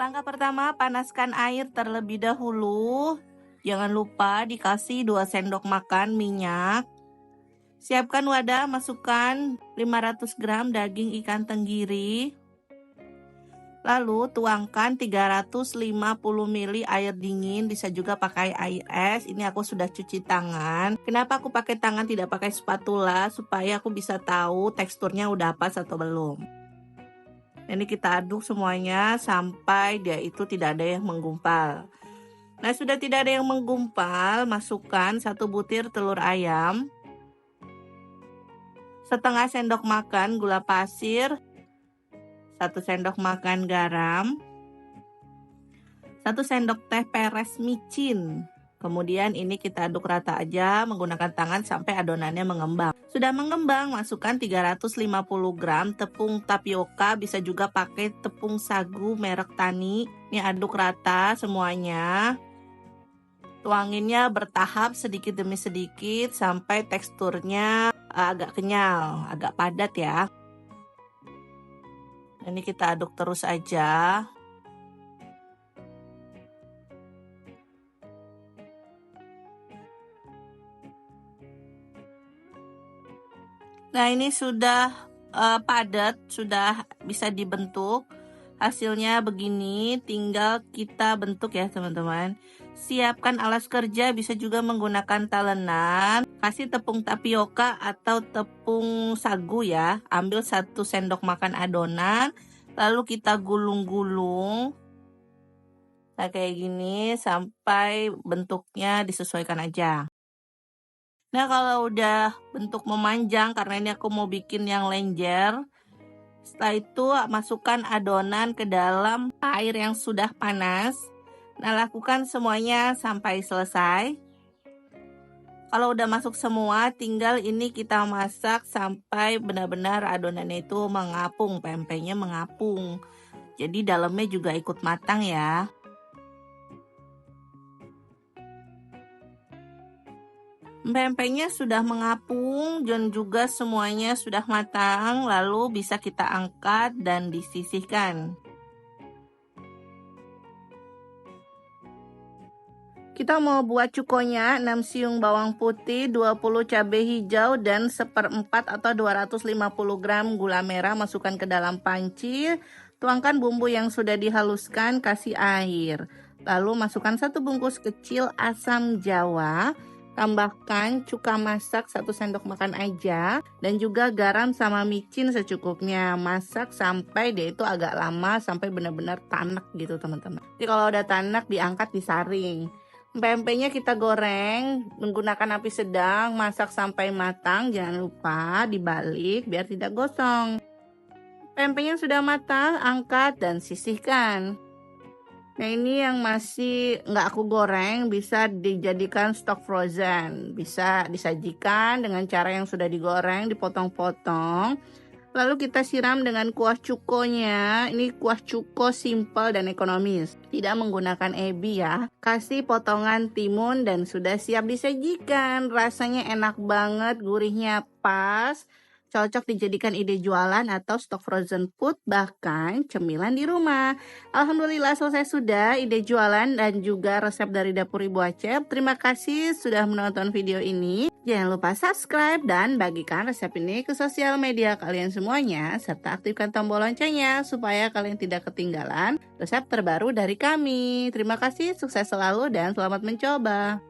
Langkah pertama, panaskan air terlebih dahulu. Jangan lupa dikasih 2 sendok makan minyak. Siapkan wadah, masukkan 500 gram daging ikan tenggiri. Lalu tuangkan 350 ml air dingin, bisa juga pakai air es. Ini aku sudah cuci tangan. Kenapa aku pakai tangan tidak pakai spatula? Supaya aku bisa tahu teksturnya udah pas atau belum. Ini kita aduk semuanya sampai dia itu tidak ada yang menggumpal. Nah, sudah tidak ada yang menggumpal, masukkan 1 butir telur ayam, setengah sendok makan gula pasir, 1 sendok makan garam, 1 sendok teh peres micin. Kemudian ini kita aduk rata aja menggunakan tangan sampai adonannya mengembang. Sudah mengembang, masukkan 350 gram tepung tapioka, bisa juga pakai tepung sagu merek Tani. Ini aduk rata semuanya. Tuanginnya bertahap sedikit demi sedikit sampai teksturnya agak kenyal, agak padat ya. Ini kita aduk terus aja. Nah, ini sudah padat, sudah bisa dibentuk. Hasilnya begini, tinggal kita bentuk ya teman-teman. Siapkan alas kerja, bisa juga menggunakan talenan. Kasih tepung tapioka atau tepung sagu ya. Ambil 1 sendok makan adonan, lalu kita gulung-gulung. Nah, kayak gini sampai bentuknya disesuaikan aja. Nah, kalau udah bentuk memanjang, karena ini aku mau bikin yang lenjer. Setelah itu masukkan adonan ke dalam air yang sudah panas. Nah, lakukan semuanya sampai selesai. Kalau udah masuk semua, tinggal ini kita masak sampai benar-benar adonannya itu mengapung, pempeknya mengapung. Jadi dalamnya juga ikut matang ya. Pempeknya sudah mengapung dan juga semuanya sudah matang, lalu bisa kita angkat dan disisihkan. Kita mau buat cukonya, 6 siung bawang putih, 20 cabai hijau, dan 1/4 atau 250 gram gula merah masukkan ke dalam panci. Tuangkan bumbu yang sudah dihaluskan, kasih air. Lalu masukkan 1 bungkus kecil asam jawa. Tambahkan cuka masak 1 sendok makan aja, dan juga garam sama micin secukupnya. Masak sampai dia itu agak lama, sampai benar-benar tanak gitu teman-teman. Jadi kalau udah tanak diangkat, disaring. Pempeknya kita goreng menggunakan api sedang, masak sampai matang. Jangan lupa dibalik biar tidak gosong. Pempeknya sudah matang, angkat dan sisihkan. Nah, ini yang masih nggak aku goreng bisa dijadikan stok frozen. Bisa disajikan dengan cara yang sudah digoreng, dipotong-potong. Lalu kita siram dengan kuah cukonya. Ini kuah cuko simple dan ekonomis. Tidak menggunakan ebi ya. Kasih potongan timun dan sudah siap disajikan. Rasanya enak banget, gurihnya pas. Cocok dijadikan ide jualan atau stok frozen food, bahkan cemilan di rumah. Alhamdulillah selesai sudah ide jualan dan juga resep dari Dapur Ibu Acep. Terima kasih sudah menonton video ini. Jangan lupa subscribe dan bagikan resep ini ke sosial media kalian semuanya, serta aktifkan tombol loncengnya supaya kalian tidak ketinggalan resep terbaru dari kami. Terima kasih, sukses selalu dan selamat mencoba.